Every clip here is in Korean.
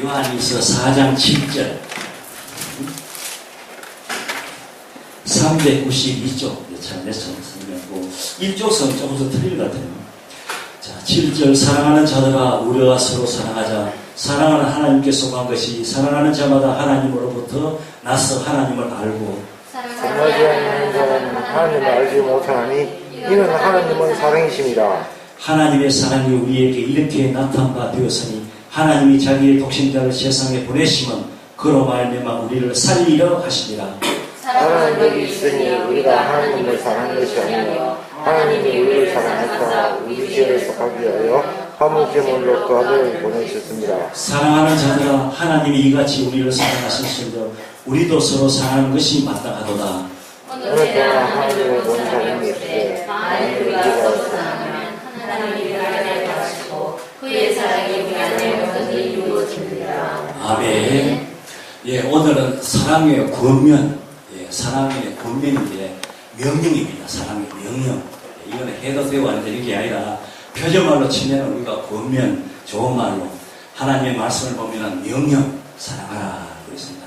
요한일서 4장 7절 392쪽 참 성경이고 1쪽선 조금 더 틀린 것 같아요. 자, 7절 사랑하는 자들아 우리가 서로 사랑하자. 사랑하는 하나님께 속한 것이 사랑하는 자마다 하나님으로부터 나서 하나님을 알고 사랑하지 않는 자는 하나님을 알지 못하나니 이는 하나님은 사랑이십니다. 하나님의 사랑이 우리에게 이렇게 나타난 바 되었으니 하나님이 자기의 독생자를 세상에 보내심은 그로 말미암아 우리를 살리려 하시니라. 사랑은 여기 있으니 우리가 하나님을 사랑한 것이 아니요 하나님이 우리를 사랑하사 우리 죄를 속하기 위하여 화목 제물로 그 아들을 보내셨습니다. 사랑하는 자들아 하나님이 이같이 우리를 사랑하셨으므로 우리도 서로 사랑하는 것이 마땅하도다. 어느 때나 하나님을 본 사람이 있되 만일 우리가 서로 사랑하면 하나님이 우리 안에 거하시고 그의 사랑이 우리 안에 온전히 이루어집니다. 아멘. 예, 오늘은 사랑의 권면, 사랑의 권면인데 명령입니다. 사랑의 명령. 이거는 해도 되고 안 되는 게 아니라 표준말로 치면 우리가 권면, 좋은 말로 하나님의 말씀을 보면 명령, 사랑하라 그랬습니다.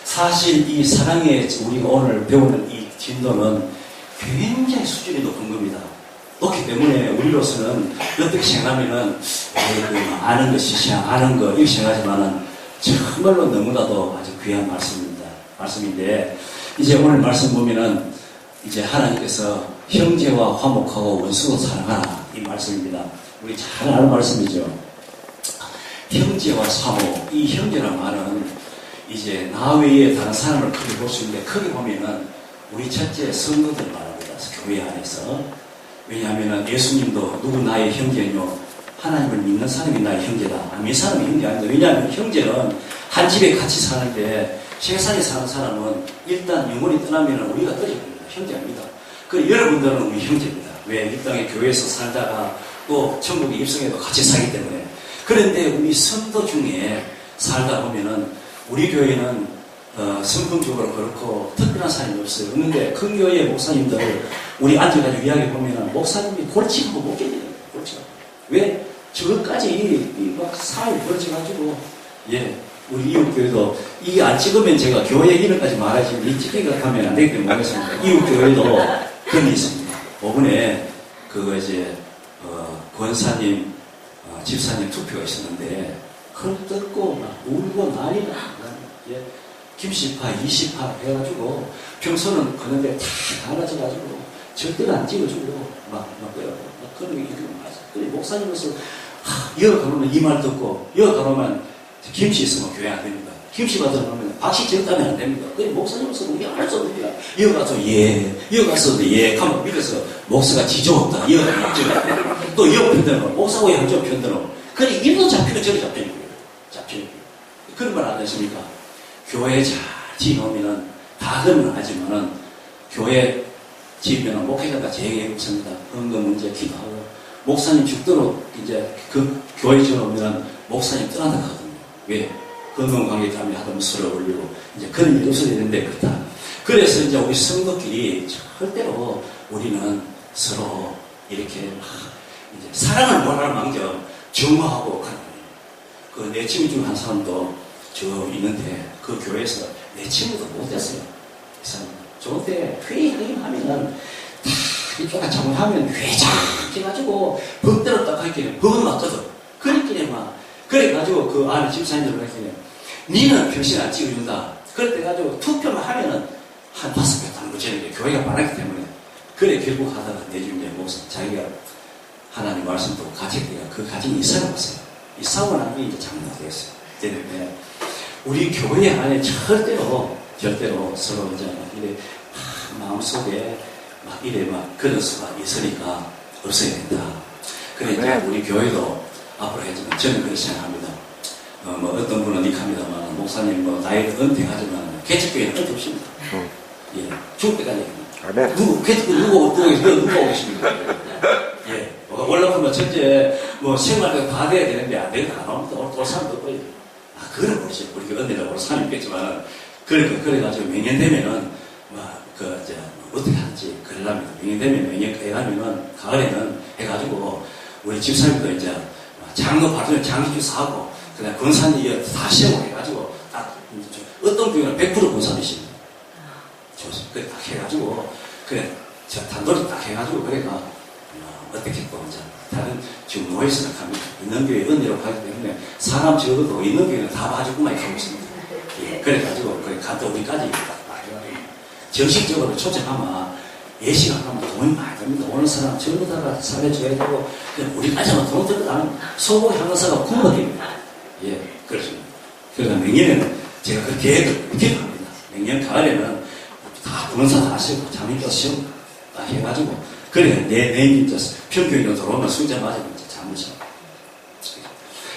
사실 이 사랑의 우리가 오늘 배우는 이 진도는 굉장히 수준이 높은 겁니다. 높기 때문에 우리로서는 어떻게 생각하면은 아는 것이 아는 거 이렇게 생각하지만은 정말로 너무나도 아주 귀한 말씀인데 이제 오늘 말씀 보면은 이제 하나님께서 형제와 화목하고 원수도 사랑하라 이 말씀입니다. 우리 잘 아는 말씀이죠. 형제와 화목, 이 형제란 말은 이제 나 외에 다른 사람을 크게 볼 수 있는데 크게 보면은 우리 첫째 성도들 말합니다. 교회 안에서. 왜냐하면은 예수님도 누구 나의 형제뇨? 하나님을 믿는 사람이 나의 형제다. 이 사람이 형제 아니다. 왜냐하면 형제는 한 집에 같이 사는데 세상에 사는 사람은 일단 영혼이 떠나면 우리가 떨어집니다. 형제 아닙니다. 그 여러분들은 우리 형제입니다. 왜? 이 땅에 교회에서 살다가 또 천국에 입성해도 같이 살기 때문에. 그런데 우리 성도 중에 살다 보면은 우리 교회는 성품적으로 그렇고 특별한 사람이 없어요. 없는데 큰 교회 목사님들 우리 앉아가지고 이야기 보면은 목사님이 골치하고 못 깨져요. 골치하고. 왜? 저것까지 막 사회 벌어져가지고 우리 이웃교회도 이게 안 찍으면 제가 교회 이름까지 말하시면 이 찍기가 하면 안 되기 때문에 말했습니다. 이웃교회도 그런 게 있습니다. 5분에 그거 이제 권사님 집사님 투표가 있었는데 그걸 뜯고 막 울고 난리가 김씨파 20파 해가지고 평소는 그런데 다 갈라져가지고 절대로 안 찍어주고 막 그런 게 있고 맞아. 그래 목사님으로서 이어가면 이 말 듣고 이어가면 김씨 있으면 교회 안 됩니다. 김씨 받으면 박씨 지었다면 안 됩니다. 그래 목사님으로서 우리 할 수 없습니다. 이어가서 이어가서도 하면 밑에서 목사가 지저없다 이어가면 또 이어 편들어 목사가 양쪽 편들어 그래 이도 잡히고 저리 잡히는 거예요. 잡히는 거예요. 그런 말 안 하십니까? 교회 잘 지으면은 다 그러면 하지만은 교회 지으면은 목회자가 제일 없습니다. 헌금 문제 기도하고 목사님 죽도록 이제 그 교회 지으면 목사님 떠난다 하거든요. 왜? 헌금 관계 때문에 하다 보면 서로 올리고 이제 그런 일이 없어야 되는데 그렇다. 그래서 이제 우리 성도끼리 절대로 우리는 서로 이렇게 이제 사랑을 원하는 망정 정화하고 가는 거예요. 그 내 친구 중 한 사람도 저 있는데 그 교회에서 내 친구도 못했어요. 그래서 좋은데 회의하긴 하면은 다 이쪽가 잘못하면 회장 해가지고 법대로 딱 할게요. 법은 맞거든. 그랬길래 막 그래가지고 그 안에 집사님들 할게요. 니는 표시 안 찍어준다. 그래 가지고 투표만 하면은 한 5배 당구 지는데 교회가 많았기 때문에 그래 결국 하다가 내주면 목사 자기가 하나님 말씀 듣고 가정대가 그 가정이 이사를 왔어요. 이사고 나면 이제 장로가 됐어요. 되는데 우리 교회 안에 절대로 서로 이제 이래 마음속에 막 이래 막 그런 수가 있으니까 없어야 된다. 그래 이제 우리 교회도 앞으로 했지만 저는 그렇게 생각합니다. 뭐 어떤 분은 이렇게 합니다만 목사님 뭐 나이 은퇴하지만 개척교회는 은퇴 없습니다. 죽을 때까지 개척교회 누가 오겠습니까? 원래는 첫째 뭐 생활도 다 돼야 되는데 안 되는 안 오면 또 사람도 없고요. 그런 것이 우리 은혜라고 사람이 있겠지만 그래가지고 명년 되면은 어떻게 하는지 그러려면 명년 되면 명년 해가면은 가을에는 해가지고 우리 집사님도 이제 장로 받으면 장기주 사고 그냥 권사님 다 세워해가지고 딱 어떤 교회는 100% 권사님이십니다. 좋습니다. 그래 딱 해가지고 그래 저 단도리 딱 해가지고 그래가 어떻게 또 이제 다른 지금 노예 생각합니다. 있는 교회 은혜로 가기 때문에 사람 적어도 있는 교회는 다 봐주고만 하고 있습니다. 예, 그래가지고 그래 갔다 우리까지 딱 정식적으로 초청하면 예시가 하면 돈이 많이 듭니다. 오는 사람 전부 다 살려줘야 되고 우리까지 하면 돈 들고 나는 소고기 항사가 굶어집니다. 예, 그렇습니다. 그래서 내년에는 제가 그 계획을 이렇게 합니다. 내년 가을에는 다 군사 다 하시고 잠입도 시험 다 해가지고 그래 내년 평균으로 들어오면 숫자 맞으면 잠을 자.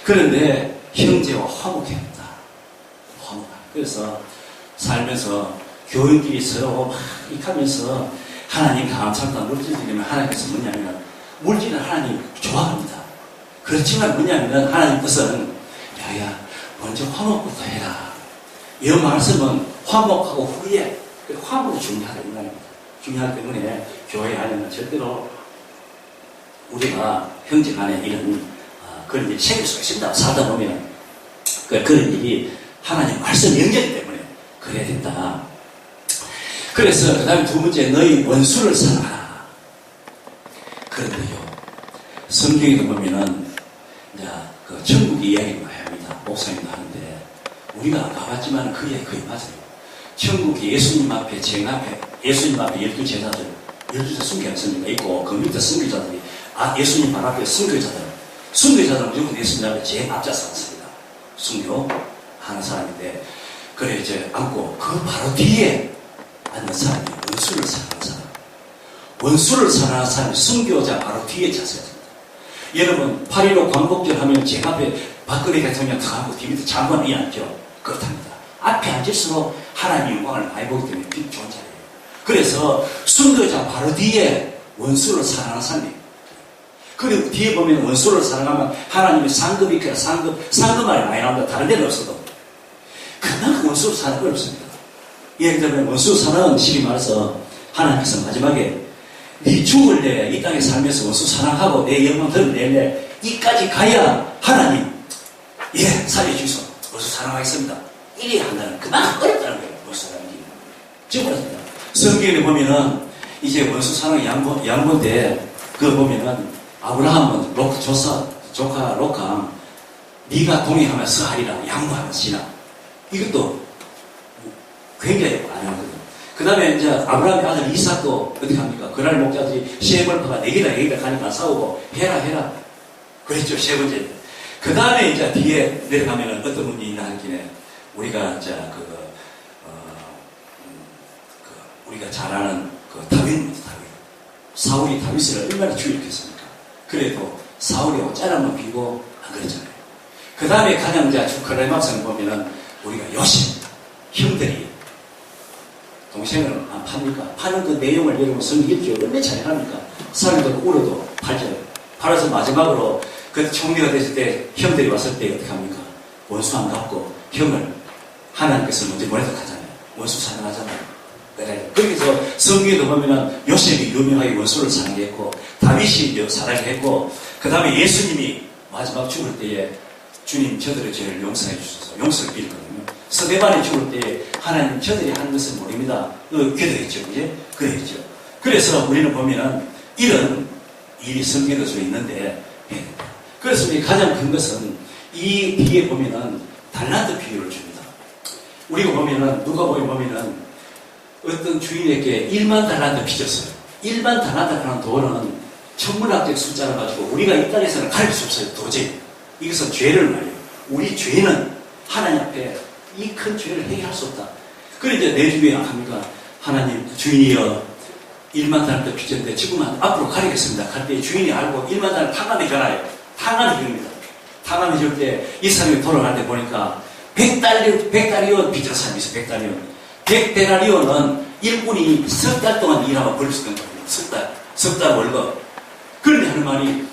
그런데 형제와 화목합니다. 화목. 그래서 살면서 교인끼리 서로 막 익하면서 하나님 감찰과 물질들이면 하나님께서 뭐냐면 물질은 하나님 좋아합니다. 그렇지만 뭐냐면 하나님 뜻은 야야 먼저 화목부터 해라. 이 말씀은 화목하고 후에 화목이 중요하다 이 말입니다. 중요하기 때문에 교회 안에는 절대로 우리가 형제 간에 이런 그런 일이 생길 수가 있습니다. 살다 보면 그런 일이 하나님 말씀 영역이기 때문에 그래야 된다. 그래서 그 다음에 두 번째 너희 원수를 사랑하라. 그런데요 성경에도 보면은 이제 그 천국 이야기를 많이 합니다. 목사님도 하는데 우리가 가봤지만 그 이야기 거의 맞아요. 천국이 예수님 앞에 앞에 예수님 앞에 12제자들 12제자 순교하는 선교가 있고 그 밑에 선교자들이 예수님 발 앞에 순교자들은 무조건 예수님 앞에 제일 앞자서 왔습니다. 순교하는 사람인데 그래 이제 앉고 그 바로 뒤에 앉는 사람이 원수를 사랑하는 사람. 원수를 사랑하는 사람이 순교자 바로 뒤에 자세였습니다. 여러분 8.15 광복절 하면 제 앞에 박근혜 대통령 들어가고 뒤 밑에 장관이 앉죠. 그렇답니다. 앞에 앉을수록 하나님의 영광을 많이 보기 때문에 좋은 자리예요. 그래서 순교자 바로 뒤에 원수를 사랑하는 사람이 그리고 뒤에 보면 원수를 사랑하면 하나님의 상급이 있거나 상급말이 많이 나온다. 다른 데는 없어도 그만큼 원수를 사랑하기 어렵습니다. 예를 들면 원수 사랑은 쉽게 말해서 하나님께서 마지막에 네 죽을 때 이 땅에 살면서 원수 사랑하고 내 영광 드러낼래 이까지 가야 하나님 예 살려주소 원수 사랑하겠습니다. 이래야 한다는 그만큼 어렵다는 거예요. 원수 사랑이 지금 그렇습니다. 성경에 보면은 이제 원수 사랑 양보 때 그거 보면은 아브라함은 조카 록함 네가 동의하면서 하리라 양보하면서 지나 이것도 굉장히 많이 하거든요. 그 다음에 이제 아브라함의 아들 이삭도 어떻게 합니까? 그날 목자들이 시에벌파가 4개다 가니까 싸우고 해라 그랬죠. 세 번째. 그 다음에 이제 뒤에 내려가면은 어떤 분이 있나 하길래 우리가 이제 우리가 잘 아는 다윗입니다. 사울이 다윗을 얼마나 주력했습니까? 그래도 사울이 옷자락만 비고 안 그랬잖아요. 그 다음에 가장 이제 클라이막스를 보면은 우리가 요셉입니다. 형들이 동생을 안 팝니까? 파는 그 내용을 여러분 성경이 얼마나 잘 합니까? 사람도 울어도 팔죠. 팔아서 마지막으로 그 총리가 됐을 때 형들이 왔을 때 어떻게 합니까? 원수 안 갚고 형을 하나님께서 먼저 보내도록 하잖아요. 원수 사랑하잖아요. 그래. 거기서 성경에도 보면은 요셉이 유명하게 원수를 사랑했고 다윗이 사랑했고 그 다음에 예수님이 마지막 죽을 때에 주님 저들의 죄를 용서해 주셔서 용서를 빌거든요. 스데반이 죽을 때에 하나님 저들이 하는 것을 모릅니다. 기도했죠. 이제 그랬죠. 그래서 우리는 보면은 이런 일이 성경에 서 있는데 그래서 우리 가장 큰 것은 이 뒤에 보면은 달란트 비유를 줍니다. 우리가 보면은 누가 보면은 어떤 주인에게 1만 달란트 빚졌어요. 1만 달란트라는 돈은 천문학적 숫자를 가지고 우리가 이 땅에서는 가릴 수 없어요. 도저히. 이것은 죄를 말해요. 우리 죄는 하나님 앞에 이 큰 죄를 해결할 수 없다. 그래 이제 내 주변에 합니까? 하나님 주인이여 1만 달란트 빚졌는데 지금은 앞으로 가리겠습니다. 갈 때 주인이 알고 1만 달란트 탕감해 줘라요. 탕감해 줍니다. 탕감해 줄 때 이 사람이 돌아갈 때 보니까 100달리온 빚진 사람이 있어요. 100달리온. 100데나리온은 일꾼이 석 달 동안 일하고 벌 수 있는 거예요. 석 달 월급. 그런데 하는 말이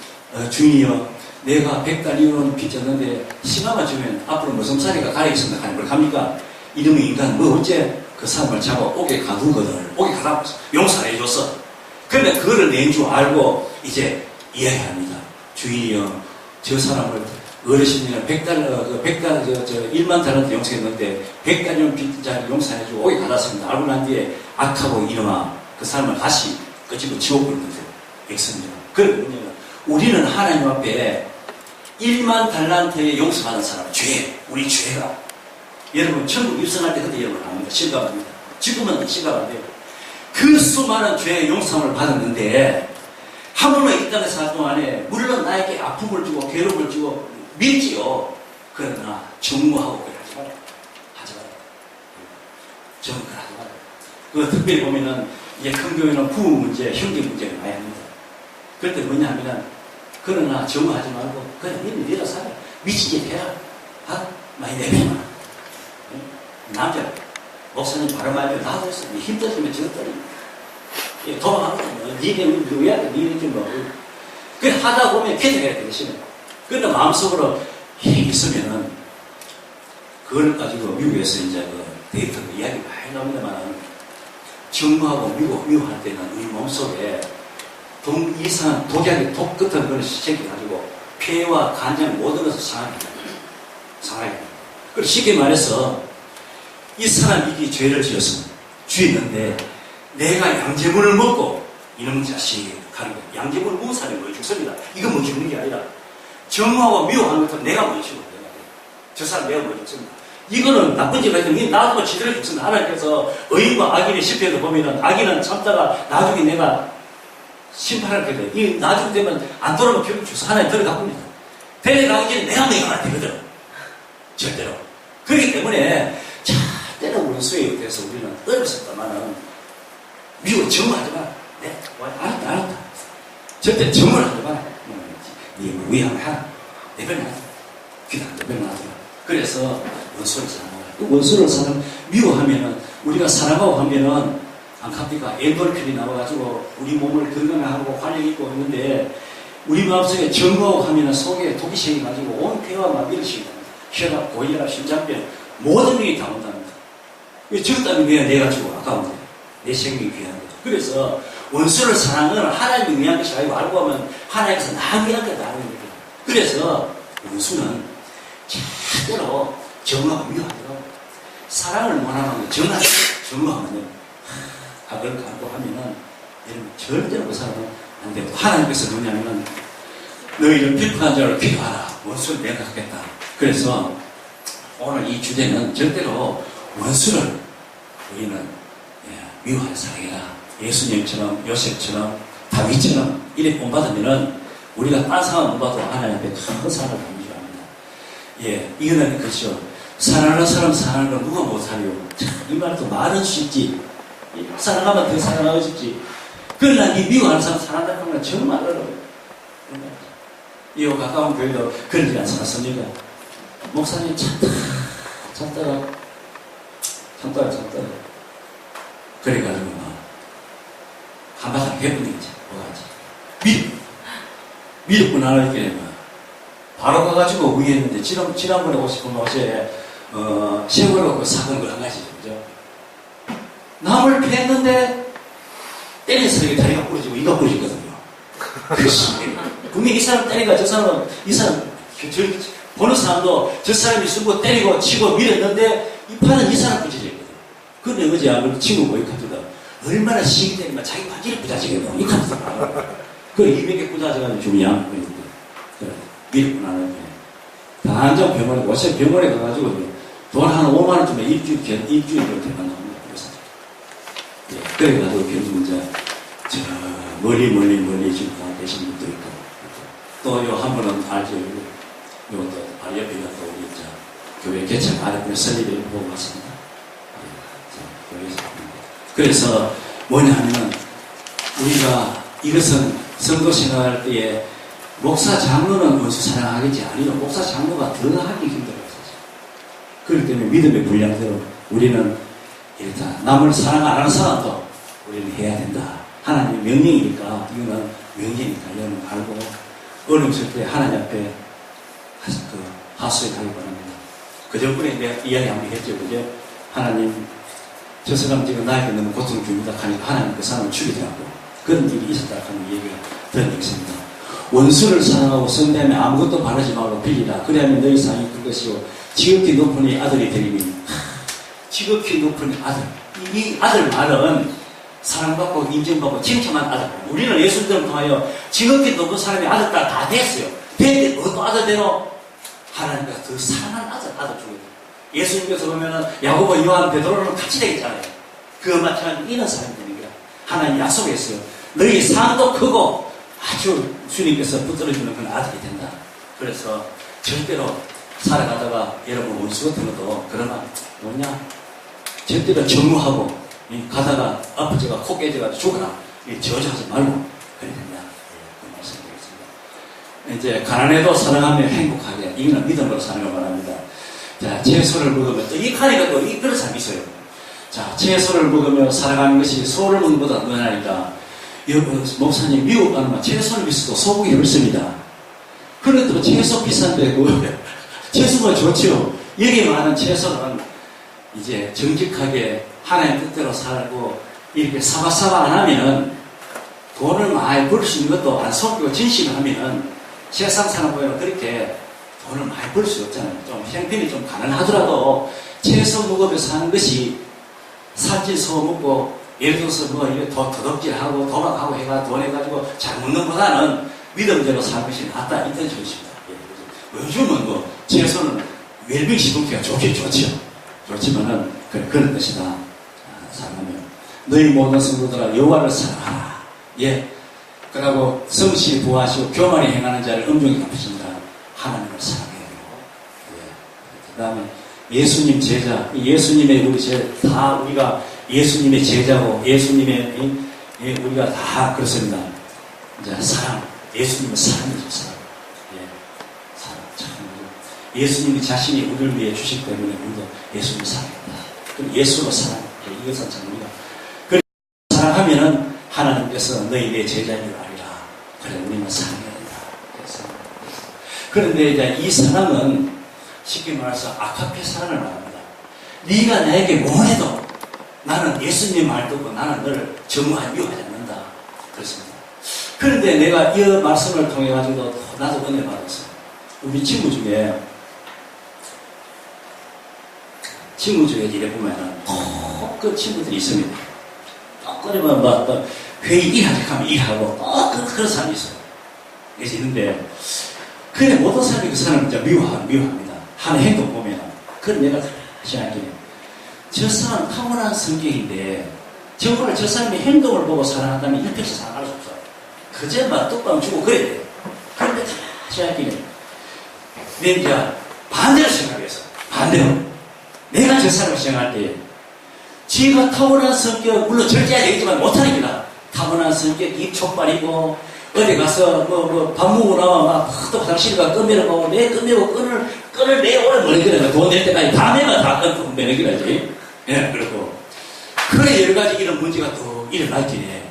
주인이여 내가 100달리온 빚졌는데 10만만 주면 앞으로 무슨 사리가 가리겠습니다. 하는 걸 합니까? 이놈의 인간 뭐 어째 그 사람을 잡아 옥에 가두거든. 옥에 가다 용서를 해줬어. 그런데 그거를 낸 줄 알고 이제 이야기합니다. 주인이여 저 사람을 어르신이는 1만 달란트 용서했는데 100달러 빚자를 용서해주고 오게 받았습니다. 알고 난 뒤에 악하고 이놈아 그 사람을 다시 끄집어 지워버리는데 액습니다. 그러면 우리는 하나님 앞에 1만 달란트의 용서받은 사람, 우리 죄가 여러분 천국 입성할 때 그때 여러분 압니다. 실감합니다. 지금은 실감 안 돼요. 그 수많은 죄의 용서를 받았는데 하물며 이 땅에 사는 동안에 물론 나에게 아픔을 주고 괴로움을 주고 밀지요. 그러나 정무하고 그래 하지 마라. 하지 마라. 정무를 하지 마라. 그 특별히 보면은 이제 큰 교회는 부부 문제, 형제 문제가 많이 합니다. 그럴 때 뭐냐 하면은 그러나 정무하지 말고 그냥 니는 내려 살아. 미치게 해라. 많이 내려놔. 남자 목사님 바로 말면 나도 했어. 힘들으면 저들이 도망하거든요. 니네 누구야? 니네 좀 뭐. 그래 하다 보면 캐내가 되시네. 그런데 마음속으로 있으면은 그걸 가지고 미국에서 이제 그 데이터 이야기 많이 나옵니다만 정부하고 미국할 때는 우리 몸속에 이상한 독약의 독 같은 걸 시켜가지고 폐와 간장 모든 것을 상하게. 그리고 쉽게 말해서 이 사람이 이 죄를 지었는데 내가 양재물을 먹고 이놈 자식 하는 거예요. 양재물을 먹은 사람이 뭐 죽습니다. 이건 뭐 죽는 게 아니라 정하고 미워하는 것도 내가 뭐 죽어요. 저 사람 내가 뭐 죽습니다. 이거는 나쁜 짓을 했더니 나도 지들을 죽습니다. 하나님께서 의인과 악인의 실패에도 보면은 악인은 참다가 나중에 내가 심판할 게 돼. 이 나중 되면 안 돌아오면 결국 죽서 하나님 들어갑니다. 데려가기 전에 내가 명령할 되거든. 절대로. 그렇기 때문에 때는 원수에 대해서 우리는 어렵었다마는 미워 정하지 마라. 네, 알았다. 절대 정을 하지 마라. 네 위험하라. 내 편에 하지 마. 귀다 내 편에 하지 마. 그래서 원수를 사랑하라. 그 원수를 미워하면은 우리가 사랑하고 하면은 안카피가 엔돌핀이 나와가지고 우리 몸을 건강하고 활력 있고 있는데 우리 마음속에 정하고 하면은 속에 독이 생겨가지고 온 폐와 마비를 시킵니다. 혈압, 고혈압, 심장병 모든 병이 다 온답니다. 적다면 그냥 내가 주고 아까운데 내 생명이 귀한 거죠. 그래서 원수를 사랑하는 하나님이 위한 것이 아니고 알고 하면 하나님께서 나를 위한 거다. 그래서 원수는 절대로 정하고 미워하더라고. 사랑을 원하면 정하면 악을 갖고 하면은 여러분 절대로 그 사람은 안 되고 하나님께서 뭐냐면은 너희를 비판한 자를 기도하라. 원수를 내가 갖겠다. 그래서 오늘 이 주제는 절대로 원수를 우리는 미워할 사랑이라 예수님처럼 요셉처럼 다윗처럼 이렇게 본받으면은 우리가 딴 사람 못 봐도 하나님 앞에 큰 사랑을 받는 줄 압니다. 이거는 그렇죠. 사랑하는 사람 사랑하는 걸 누가 못하려. 이 말도 말은 쉽지. 사랑하면 더 사랑하고 싶지. 그러나 이 미워하는 사람 사랑한다는 건 정말 어려워요. 이 가까운 교회도 그런 일 않습니까? 목사님 참다가 그래가지고 한바탕 해보니까 뭐가지 미륵분 하나 있게 바로 가가지고 위했는데 지난번에 오시면 어제 세월호 그 사건 걸 한 가지죠. 그죠? 남을 패했는데 때린 사람이 다리가 부러지고 이가 부러지거든요. 분명히 이 사람 때리니까 저 사람은 보는 사람도 저 사람이 쓰고 때리고 치고 밀었는데 이 판은 이 사람 부러져 있거든. 근데 어제 아무래도 친구 보이카트가 얼마나 시기 때리면 자기 바지를 부자지거든. 이 카트가. 그 200개 부자져가지고 좀 양보했는데. 밀고 나는 당장 병원에, 어제 병원에 가가지고 돈 한 5만원 주면 일주일 그렇게 만납니다. 그래가지고 결국 이제 멀리 지금 가 계신 분도 있고 또 요 한 분은 알죠. 요것도 바로 옆에 있는 또 우리 이제 교회 개척 아랫분에 설립을 보고 왔습니다. 그래서 뭐냐 하면 우리가 이것은 선거 생활할 때에 목사 장로는 원수 사랑하겠지 아니요. 목사 장로가 더 하기 힘들어요. 그렇기 때문에 믿음의 분량대로 우리는 일단 남을 사랑 안 하는 사람도 우리는 해야 된다. 하나님의 명령이니까 이거는 명령이니까 이거는 알고 어려웠을 때 하나님 앞에 하수해 가기 바랍니다. 그 전번에 내가 이야기 한번 했죠. 그죠? 하나님 저 사람 지금 나에게 너무 고통을 줍니다 하니까 하나님 그 사람을 죽이더라고. 그런 일이 있었다 하는 얘기가 들은 적 있습니다. 원수를 사랑하고 선대하면 아무것도 바라지 말고 빌리라. 그리하면 너희 상이 클 것이요 지극히 높은 이 아들이 되리니. 지극히 높은 아들. 이 아들 말은 사랑받고 인정받고 칭찬한 아들. 우리는 예수님을 통하여 지극히 높은 사람이 아들 딸 다 됐어요. 됐는데 뭐 아들 되노? 하나님께서 더 사랑하는 아들 중에. 예수님께서 보면은 야고보, 요한, 베드로는 같이 되겠잖아요. 그거 마찬가지로 이런 사람이 되는 거야. 하나님 약속했어요. 너희 상도 크고 아주 주님께서 붙들어주는 그런 아들이 된다. 그래서 절대로 살아가다가 여러분 원수 같은 것도 그러나 뭐냐? 절대로 정무하고 가다가 아프지가 코 깨져가지고 죽어라. 저주하지 말고 그래야 된다. 그 말씀드리겠습니다. 이제 가난해도 사랑하며 행복하게 이거는 믿음으로 사는 걸 말합니다. 자, 채소를 먹으면 또 이 칸이가 또 그런 사람이 있어요. 자, 채소를 먹으며 살아가는 것이 소를 먹는 것보다 누나니까 여러분 목사님 미국 가면 채소를 비싸도 소고기 없습니다. 그런데도 채소 비싼데 채소가 좋죠. 여기 많은 채소는 이제 정직하게 하나님 뜻대로 살고 이렇게 사바사바 안 하면 돈을 많이 벌 수 있는 것도 안 속이고 진심을 하면 세상 사람 보면 그렇게 돈을 많이 벌 수 없잖아요. 좀 형편이 좀 가난하더라도 채소 먹으며 사는 것이 살찐 소 먹고 예를 들어서 뭐 이렇게 도둑질하고 도박하고 해가 돈 해가지고 잘 먹는 것보다는 믿음대로 사는 것이 낫다. 이런 정신입니다. 요즘은 뭐 채소는 웰빙 시동기가 좋긴 좋죠. 좋지만은 그런 뜻이다. 사랑하면 너희 모든 성도들아 여호와를 사랑하라. 예. 그러고 성실히 부하시고 교만히 행하는 자를 엄중히 갚으신다. 하나님을 사랑해야 되고. 예. 그 다음에 예수님 제자, 예수님의 우리 다 우리가 예수님의 제자고 예수님의 우리가 다 그렇습니다. 이제 사랑, 예수님은 사랑이죠, 사랑. 예. 사랑 참. 예수님이 자신이 우리를 위해 주시기 때문에 우리도 예수님을 사랑한다. 그럼 예수로 사랑. 예. 이것은 참 우리가 그렇게 사랑하면은 하나님께서 너희 내 제자인 줄 알리라. 그래 우리는 사랑해야 된다. 그래서 그런데 이제 이 사랑은 쉽게 말해서 아카페 사랑을 말합니다. 네가 나에게 뭘 해도 나는 예수님 말 듣고 나는 너를 정말 미워하지 않는다. 그렇습니다. 그런데 내가 이 말씀을 통해 가지고 나도 은혜 받았어. 우리 친구 중에 이래 보면은 그 친구들이 있습니다. 그러면 막 회의 일하자 하면 일하고 그런 사람이 있어요. 그래서 있는데 그래 모든 사람이 그 사람을 진짜 미워합니다. 하는 행동 보면 그건 내가 생각하기에 저 사람 타고난 성격인데 정말 저 사람의 행동을 보고 사랑한다면 일평생 사랑할 수 없어요. 그제 막 뚝방 주고 그래야 돼요. 그런데 생각하기에 내 이제 반대로 생각해서 반대로 내가 저 사람을 생각할 때 지가 타고난 성격 물론 절제해야 되겠지만 못하는 게다. 타고난 성격 입 촉발이고 어디 가서 밥 먹고 나면 막 또 화장실 가 끄매고 내 끄매고 끈을 내 오래 멀리기라 돈 낼 때까지 다 내면 다 끊고 매너기라지. 예, 그렇고 그래 여러 가지 이런 문제가 또 일어나긴 해.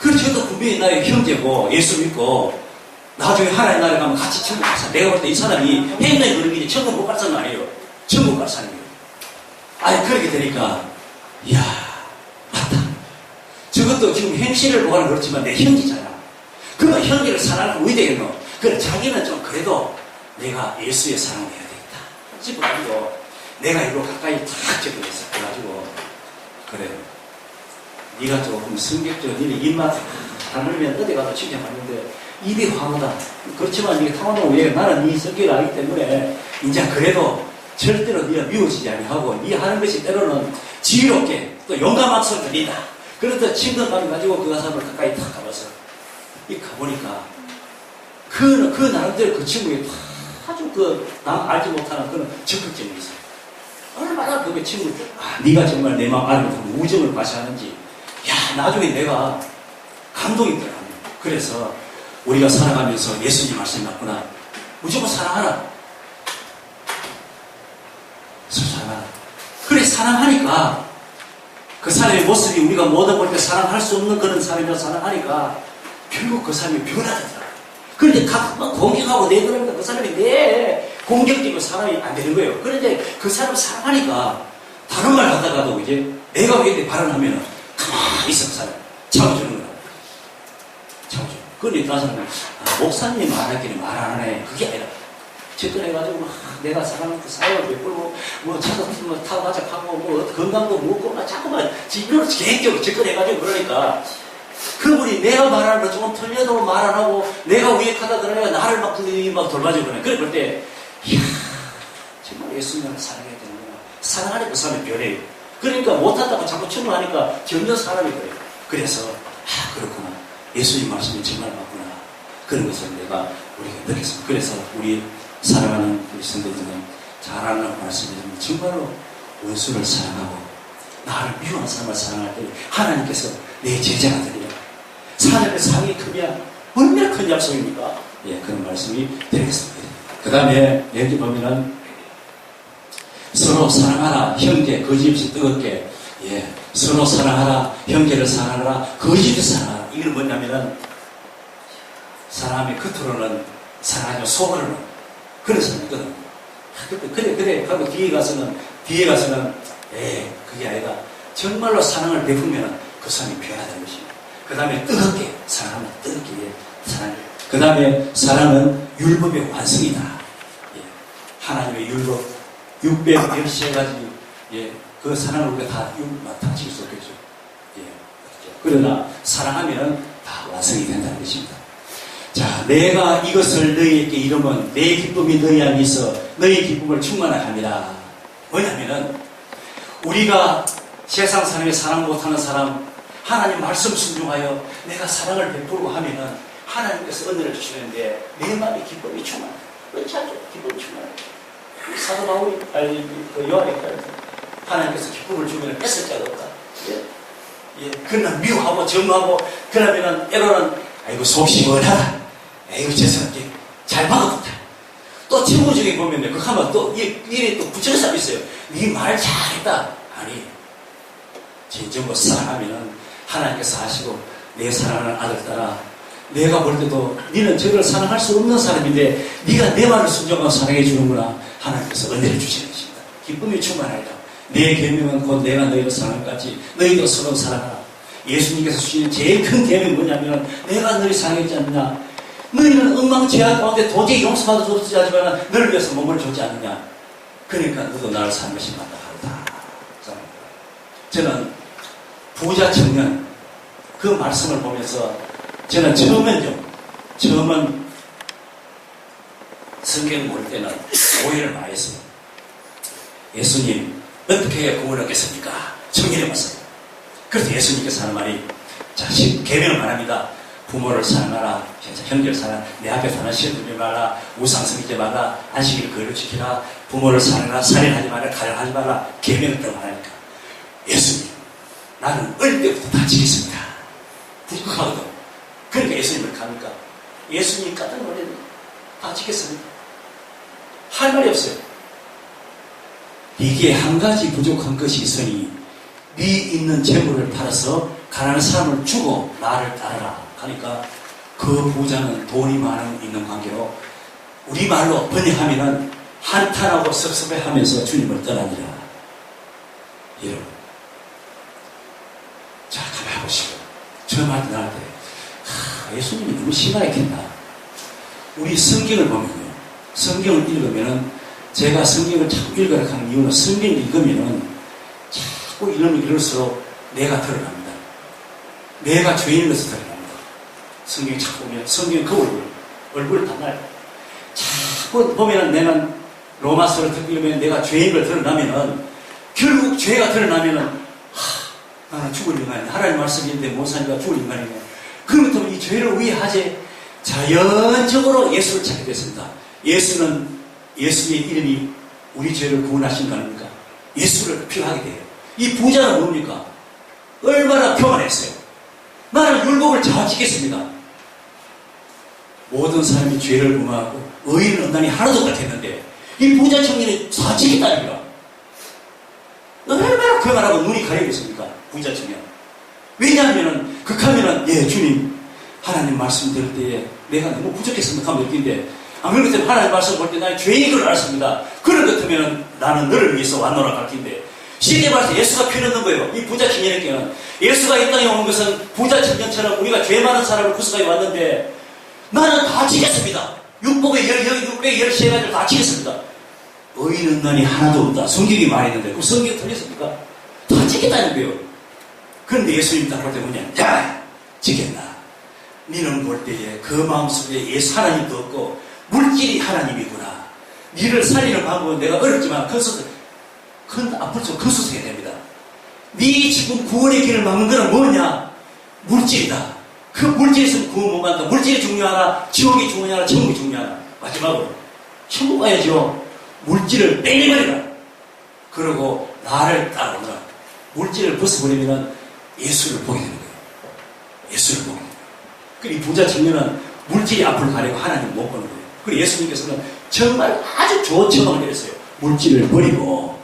그래 저도 분명히 나의 형제고 예수 믿고 나중에 하나님 나라에 가면 같이 천국 갈 사람. 내가 볼 때 이 사람이 행동에 그런 게 천국 못 갈 사람 아니에요. 천국 갈 사람이에요. 아니 그렇게 되니까 이야 맞다. 저것도 지금 행실을 보고는 그렇지만 내 형제잖아. 그러면 형제를 사랑하면 왜 되겠노? 그래 자기는 좀 그래도 내가 예수의 사랑을 해야 되겠다 싶어가지고 내가 이거 가까이 탁 적용했어. 그래가지고 그래 네가 조금 성격적으로 네가 입맛 다르면 어디 가서 지켜봤는데 입이 화하다. 그렇지만 네가 타고난 왜 나는 네 성격을 알기 때문에 이제 그래도 절대로 네가 미워지지 아니하고 네 하는 것이 때로는 지혜롭게 또 용감한 소리 들린다. 그래서 친근감을 가지고 그 사람을 가까이 탁 가봤어. 이 가보니까 그 나름대로 그 친구에 아주 남 알지 못하는 그런 적극점이 있어. 얼마나 그 친구 네가 정말 내 마음 알고 우정을 과시하는지 나중에 내가 감동이 있더라. 그래서 우리가 살아가면서 예수님 말씀 맞구나. 무조건 사랑하라. 사랑하라. 그래 사랑하니까 그 사람의 모습이 우리가 모두 볼 때 사랑할 수 없는 그런 사람이라 사랑하니까 결국 그 사람이 변하더라. 그런데 가끔만 공격하고 내그러니까 그 사람이 내 공격적으로 사람이 안 되는 거예요. 그런데 그 사람을 사랑하니까 다른 말 하다가도 이제 내가 왜 발언하면 가만히 있어 그 사람 참아주는 거야. 그러니 다른 사람은 목사님이 말하기는 말 안 하네. 그게 아니라 접근해가지고 내가 사랑하는 그 사랑을 베풀고 뭐 차도 뭐 타고 가자 하고 뭐 건강도 먹고 막 자꾸만 이런 계획적으로 접근해가지고 그러니까 그분이 내가 말하는 거 조금 틀려도 말 안 하고 내가 우익하다 그러니까 나를 막 돌봐주고 그래. 그럴 때 이야 정말 예수님을 사랑해야 되는구나. 사랑하니까 그 사람이 변해요. 그러니까 못한다고 자꾸 충고하니까 점점 사람이 그래요. 그래서 그렇구나. 예수님 말씀이 정말 맞구나. 그런 것을 우리가 느꼈습니다. 그래서 우리 사랑하는 우리 성도들은 잘하는 말씀이지만 정말로 원수를 사랑하고 나를 미워하는 사람을 사랑할 때 하나님께서 내 제자가 되리라. 사람의 상이 크면 얼마나 큰 약속입니까? 예, 그런 말씀이 되겠습니다. 그 다음에 여기 보면은 서로 사랑하라 형제 거짓없이 뜨겁게 예, 서로 사랑하라 형제를 사랑하라 거짓없이 사랑하라. 이건 뭐냐면은 사람의 겉으로는 사랑하지만 속으로는 그런 사람이거든. 그래 하고 뒤에 가서는 그게 아니라 정말로 사랑을 베풀면 그 사람이 변화되는 것입니다. 그 다음에 뜨겁게 사랑하면 뜨겁게 사랑해요. 그 다음에 사랑은 율법의 완성이다. 예. 하나님의 율법 613가지 예. 그 사랑을 우리가 다 지킬 수 없겠죠. 예. 그러나 사랑하면 다 완성이 된다는 것입니다. 자, 내가 이것을 너희에게 이르면 내 기쁨이 너희 안에 있어 너희 기쁨을 충만하게 합니다. 뭐냐면은 우리가 세상 사람이 사랑 못하는 사람 하나님 말씀 순종하여 내가 사랑을 베풀고 하면은 하나님께서 은혜를 주시는데 내 마음에 기쁨이 충만해. 그렇지 않죠? 기쁨이 충만해. 사도 바울이 그 요한에 따라서 하나님께서 기쁨을 주면 뺏을 자가 없다. 예. 그러나 미워하고 정하고 그러면은 때로는 아이고 속 시원하다. 아이고 죄송하게 잘 막아뒀다. 또 친구 중에 보면 그 하면 또 일에 또 붙이는 사람이 있어요. 네 말 잘했다. 아니 진정으로 사랑하면은 하나님께서 하시고 내 사랑하는 아들 따라 내가 볼 때도 너는 저를 사랑할 수 없는 사람인데 네가 내 말을 순종하고 사랑해 주는구나. 하나님께서 은혜를 주시는 것입니다. 기쁨이 충만하리라. 내 계명은 곧 내가 너희를 사랑할 같이 너희도 서로 사랑하라. 예수님께서 주시는 제일 큰 계명이 뭐냐면 내가 너희 사랑했지 않느냐. 너희는 엉망죄악 가운데 도저히 용서받을 수 없지 하지만 너를 위해서 몸을 주지 않느냐. 그러니까 너도 나를 사는 것이 맞다 하다. 저는 부자 청년 그 말씀을 보면서 저는 처음은 성경 볼 때는 오해를 많이 했어요. 예수님 어떻게 해야 구원을 얻겠습니까? 청년이 왔어요. 그래서 예수님께서 하는 말이 자, 계명을 말합니다. 부모를 사랑하라, 형제를 사랑하라, 내 앞에 사는 시험 들지 말라, 우상 섬기지 말라, 안식일을 거룩히 지키라, 부모를 사랑하라, 살인하지 말라, 가련하지 말라, 계명을 또 말하니까 예수님 나는 어릴 때부터 다 지켰습니다. 부족하거든. 그러니까 예수님을 가니까 예수님 깜짝 놀랐네. 다 지켰습니다. 할 말이 없어요. 이게 한 가지 부족한 것이 있으니 네 있는 재물을 팔아서 가난한 사람을 주고 나를 따르라. 하니까 그 부자는 돈이 많은 있는 관계로 우리말로 번역하면은 한탄하고 섭섭해하면서 주님을 떠나니라. 여러분, 자 가만히 보시고 저 말 나올 때 예수님이 너무 심하겠나. 우리 성경을 보면요, 성경을 읽으면은 제가 성경을 자꾸 읽으라 하는 이유는 성경을 읽으면은 자꾸 이럴수록 내가 드러납니다. 내가 죄인인 것을 드러납니다. 성경이 자꾸 보면 성경 그 얼굴을 담나요. 자꾸 보면은 내는 로마서를 읽으면 내가 죄인을 드러나면은 결국 죄가 드러나면은 나는 죽을 인간이네. 하나님 말씀인데 모사니까 죽을 인간이네. 그렇다면 이 죄를 왜 하지? 자연적으로 예수를 찾게 됐습니다. 예수는 예수의 이름이 우리 죄를 구원하신 거 아닙니까? 예수를 필요하게 돼요. 이 부자는 뭡니까? 얼마나 교만했어요. 나는 율법을 잘 지켰습니다. 모든 사람이 죄를 범하고 의인은 없나니 하나도 못했는데 이 부자 청년이 다 지켰다니까. 얼마나 교만하고 눈이 가려겠습니까? 부자 청년. 왜냐하면은 극하면은 예 주님 하나님 말씀 들을 때에 내가 너무 부족했습니다 하면 느낀데 안 그럴 때 하나님 말씀 볼 때 나의 죄인 걸 알았습니다. 그런 것 같으면 나는 너를 위해서 왔노라 갈 텐데 쉽게 말해서 예수가 필요 없는 거예요. 이 부자 청년에게는. 예수가 이 땅에 온 것은 부자 청년처럼 우리가 죄 많은 사람을 구속하게 왔는데 나는 다 지켰습니다. 육복의 13가지를 다 지켰습니다. 의인 인간이 하나도 없다. 성경이 말했는데 그 성경이 틀렸습니까? 다 지켰다는 거예요. 그런데 예수님이 딱 볼 때 뭐냐? 야! 지켰나? 니는 볼 때에 그 마음속에 예수 하나님도 없고 물질이 하나님이구나. 니를 살리는 방법은 내가 어렵지만 앞으로 좀 큰소리가 됩니다. 네 지금 구원의 길을 막는 거는 뭐냐? 물질이다. 그 물질이 있으면 구원 못 만다. 물질이 중요하나? 지옥이 중요하나? 천국이 중요하나? 마지막으로 천국 가야죠. 물질을 빼내버리라. 그리고 나를 따르라. 물질을 벗어버리면 예수를 보게 되는 거예요. 예수를 보게 되는 거예요. 이 부자 청년은 물질이 앞을 가리고 하나님 못 보는 거예요. 그리고 예수님께서는 정말 아주 좋은 처방을 내렸어요. 물질을 버리고.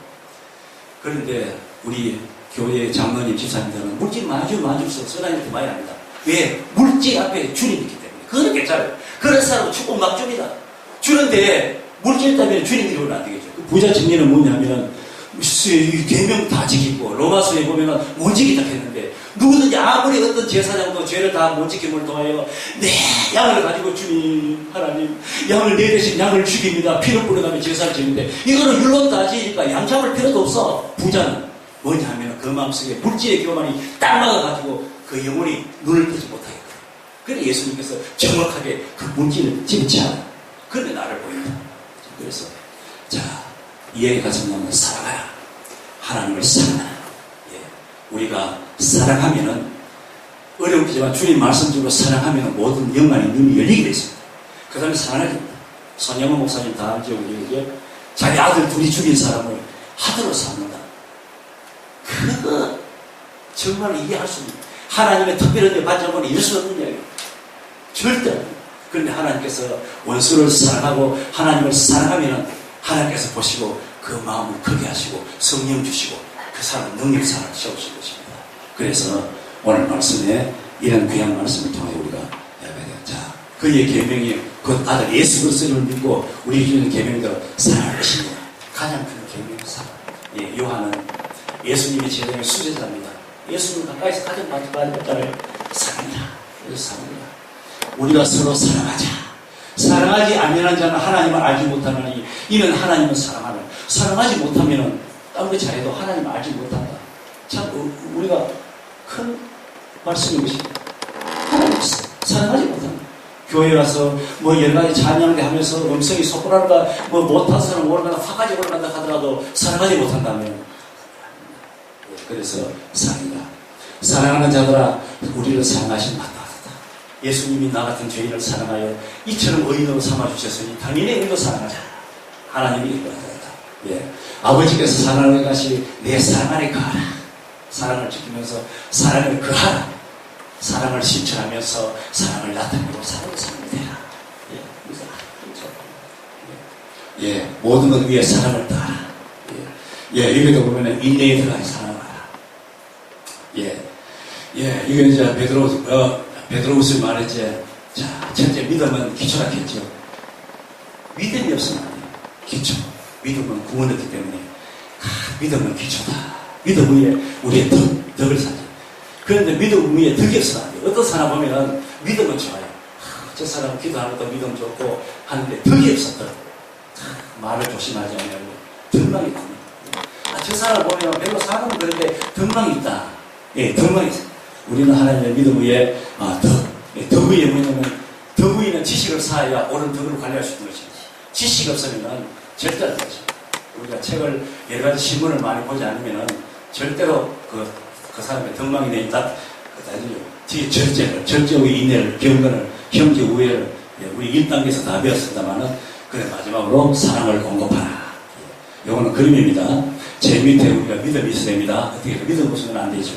그런데 우리 교회 장로님, 집사님들은 물질 마주 써다니는 게 많이 합니다. 왜? 물질 앞에 주님이 있기 때문에. 그거는 괜찮아요. 그런 사람은 축복 막 줍니다. 주는데 물질 때문에 주님 이루면 안 되겠죠. 그 부자 청년은 뭐냐면은 계명 다 지키고 로마서에 보면은 못 지키다 했는데 누구든지 아무리 어떤 제사장도 죄를 다 못 지킴을 통하여 내 양을 가지고 주님 하나님 양을 내 대신 양을 죽입니다. 피를 뿌려가며 제사를 지는데 이거는 율법 다 지니까 양 잡을 필요도 없어. 부자는 뭐냐 하면 그 마음속에 물질의 교만이 딱 막아가지고 그 영혼이 눈을 뜨지 못하게. 그래 예수님께서 정확하게 그 물질을 집어치하라. 그런데 나를 보인다. 그래서 자 이해가 정말 사랑하라. 하나님을 사랑하라. 예. 우리가 사랑하면은 어렵지만 주님 말씀대로 사랑하면 모든 영광의 눈이 열리게 됐습니다. 그 다음에 사랑하게 됩니다. 손영호 목사님 다 알죠? 우리 자기 아들 둘이 죽인 사람을 하드로 삼는다. 그거 정말 이해할 수 없는 하나님의 특별한 데 받지 않고는 이럴 수 없는 이야기예요. 절대. 그런데 하나님께서 원수를 사랑하고 하나님을 사랑하면 하나님께서 보시고 그 마음을 크게 하시고 성령 주시고 그 사람 능력 사랑을 세우실 것입니다. 그래서 오늘 말씀에 이런 귀한 말씀을 통해 우리가 자 그의 계명이 그 아들 예수 그리스도를 믿고 우리 주는 계명대로 사랑할 것입니다. 가장 큰 계명은 사랑. 예, 요한은 예수님의 제자의 수제자입니다. 예수님 가까이서 가장 많이 받았잖아요. 사랑이다. 그래서 사랑이다. 우리가 서로 사랑하자. 사랑하지 않는 자는 하나님을 알지 못하느니 이는 하나님을 사랑하는. 사랑하지 못하면 딴 거 잘해도 하나님을 알지 못한다. 참 우리가 큰 말씀인 것입니다. 하나님을 사랑하지 못한다. 교회 가서 뭐 여러 가지 찬양대 하면서 음성이 소프라는가 뭐 못한 사람 올라간다 화까지 올라간다 하더라도 사랑하지 못한다면 그래서 사랑이다. 사랑하는 자들아 우리를 사랑하신 마다 예수님이 나 같은 죄인을 사랑하여 이처럼 의인으로 삼아주셨으니 당연히 의인도 사랑하자. 하나님이 이끌어가다. 예. 아버지께서 사랑하는 것이 내 사랑 안에 거하라. 사랑을 지키면서 사랑을 거하라. 사랑을 실천하면서 사랑을 나타내고 사랑을 상대하라. 예. 예. 모든 것 위에 사랑을 다하라. 예. 여기도 보면 인내에 들어가 사랑을 하라. 예. 예. 이건 이제 베드로우스 말했지. 자, 첫째 믿음은 기초라 했죠. 믿음이 없으면 안 돼요. 기초. 믿음은 구원했기 때문에 믿음은 기초다. 믿음 위에 우리의 덕을 사죠. 그런데 믿음 위에 덕이 없으면 안 돼요. 어떤 사람 보면 믿음은 좋아요. 저 사람 기도하는 것도 믿음 좋고 하는데 덕이 없어. 말을 조심하지 않으면 덕망이 있다. 저 사람 보면 별로 사람은 그런데 덕망이 있다. 예, 덕망이 있어. 우리는 하나님의 믿음 위에 덕 위에 뭐냐면 덕 위에는 지식을 쌓아야 옳은 덕으로 관리할 수 있는 것입니다. 지식이 없으면 절대 안 되죠. 우리가 책을 여러 가지 신문을 많이 보지 않으면 절대로 그 사람의 덕망이 내있다. 뒤에 절제의 인내를, 경건을, 형제 우애를 우리 1단계에서 다 배웠습니다만은 그래 마지막으로 사랑을 공급하라. 이거는 그림입니다. 제 밑에 우리가 믿음이 있어야 됩니다. 어떻게 믿음 없으면 안 되죠.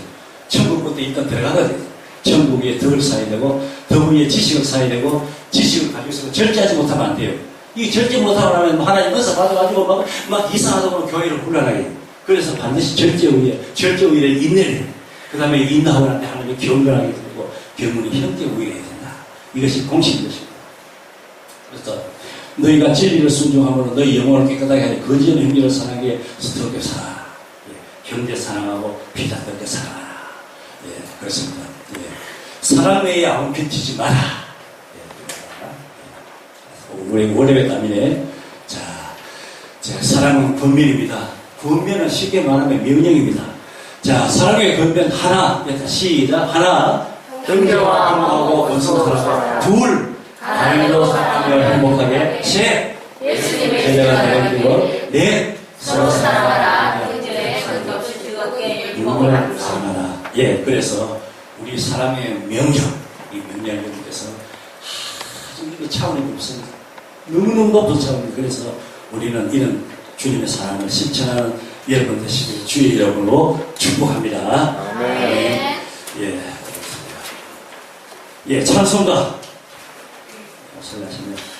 천국부터 일단 들어가야 돼요. 천국 위에 덕을 쌓아야 되고 덕 위에 지식을 쌓아야 되고 지식을 가지고 있으면 절제하지 못하면 안 돼요. 이 절제 못하고 나면 하나님 은사 받아가지고 막 이상하다고 교회를 굴러나게 돼요. 그래서 반드시 절제 위에 인내를 그 다음에 인내하고 난 때 하나님이 경건하게 되고 경건이 형제 우위가 해야 된다. 이것이 공식인 것입니다. 그래서 너희가 진리를 순종함으로 너희 영혼을 깨끗하게 하여 거짓 행위를 사랑하게 서투르게 살아. 형제 사랑하고 비자들께 사랑하라. 예, 그렇습니다. 예. 사랑 외에 아무 비치지 마라. 예, 우리 월요일담이네. 자, 사랑은 권면입니다. 권면은 쉽게 말하면 명령입니다. 자, 사랑의 권면 하나. 시작. 하나. 형제와 형하고 원수 사랑하라. 둘. 하나님도 사랑하며 행복하게. 셋. 예수님의 제자가 되어주고. 넷. 서로 사랑하라. 형제의 관계없이 즐겁게 누구를 유목하라. 사랑하라. 예, 그래서 우리 사랑의 명령, 이 명령님께서 아주 이 차원이 높습니다. 너무너무 높은 차원입니다. 그래서 우리는 이런 주님의 사랑을 실천하는 여러분 되시길 주의 이름으로 축복합니다. 네. 예, 예, 찬송가. 설레시네요.